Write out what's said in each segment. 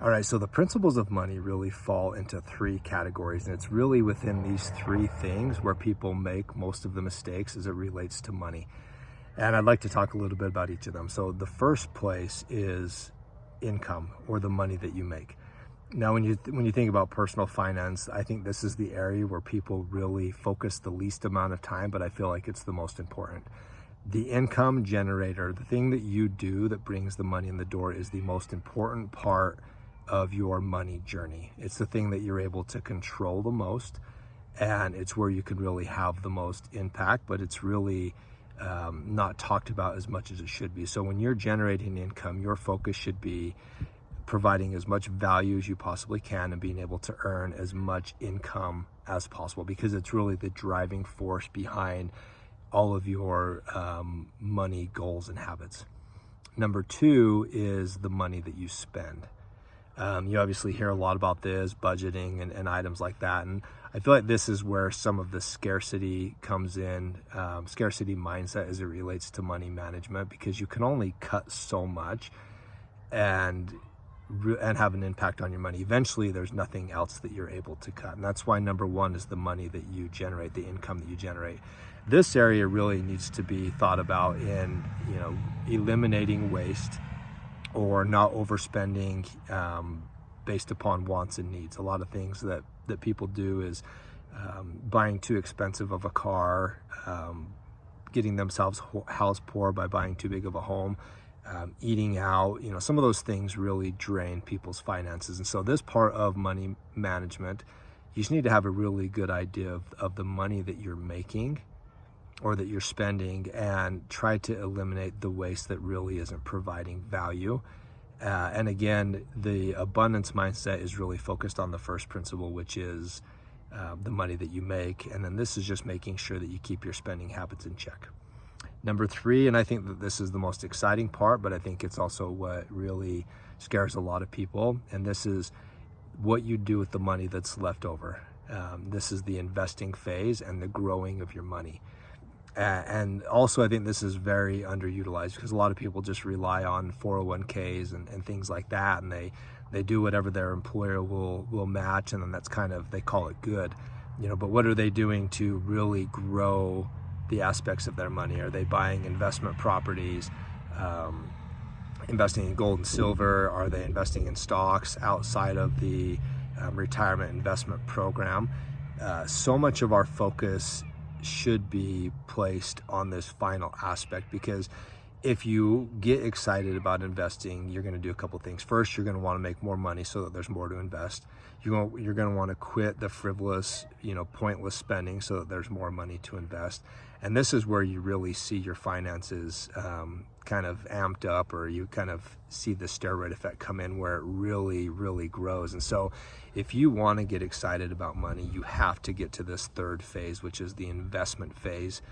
All right, so the principles of money really fall into three categories, and it's really within these three things where people make most of the mistakes as it relates to money. And I'd like to talk a little bit about each of them. So the first place is income, or the money that you make. Now, when you think about personal finance, I think this is the area where people really focus the least amount of time, but I feel like it's the most important. The income generator, the thing that you do that brings the money in the door, is the most important part of your money journey. It's the thing that you're able to control the most, and it's where you can really have the most impact, but it's really not talked about as much as it should be. So when you're generating income, your focus should be providing as much value as you possibly can and being able to earn as much income as possible, because it's really the driving force behind all of your money goals and habits. Number two is the money that you spend. You obviously hear a lot about this, budgeting and items like that. And I feel like this is where some of the scarcity comes in, scarcity mindset as it relates to money management, because you can only cut so much and have an impact on your money. Eventually, there's nothing else that you're able to cut. And that's why number one is the money that you generate, the income that you generate. This area really needs to be thought about in, eliminating waste, or not overspending based upon wants and needs. A lot of things that people do is buying too expensive of a car, getting themselves house poor by buying too big of a home, eating out. Some of those things really drain people's finances. And so this part of money management, you just need to have a really good idea of the money that you're making or that you're spending, and try to eliminate the waste that really isn't providing value. And again, the abundance mindset is really focused on the first principle, which is the money that you make. And then this is just making sure that you keep your spending habits in check. Number three, and I think that this is the most exciting part, but I think it's also what really scares a lot of people, and this is what you do with the money that's left over. This is the investing phase and the growing of your money. And also, I think this is very underutilized, because a lot of people just rely on 401ks and things like that, and they do whatever their employer will match, and then that's kind of, they call it good, but what are they doing to really grow the aspects of their money? Are they buying investment properties, investing in gold and silver? Are they investing in stocks outside of the retirement investment program? So much of our focus should be placed on this final aspect, because if you get excited about investing, you're going to do a couple things. First, you're going to want to make more money so that there's more to invest. You're going to want to quit the frivolous, pointless spending so that there's more money to invest. And this is where you really see your finances kind of amped up, or you kind of see the steroid effect come in, where it really, really grows. And so if you want to get excited about money, you have to get to this third phase, which is the investment phase,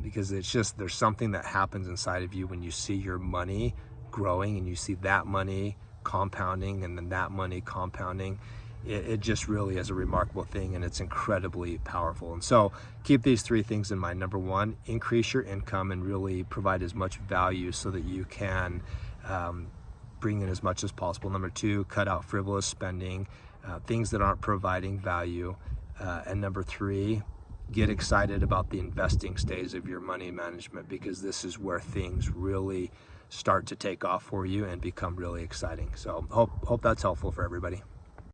because it's just, there's something that happens inside of you when you see your money growing and you see that money compounding and then that money compounding. It just really is a remarkable thing, and it's incredibly powerful. And so keep these three things in mind. Number one, increase your income and really provide as much value so that you can bring in as much as possible. Number two, cut out frivolous spending, things that aren't providing value. And number three, get excited about the investing stage of your money management, because this is where things really start to take off for you and become really exciting. So hope that's helpful for everybody.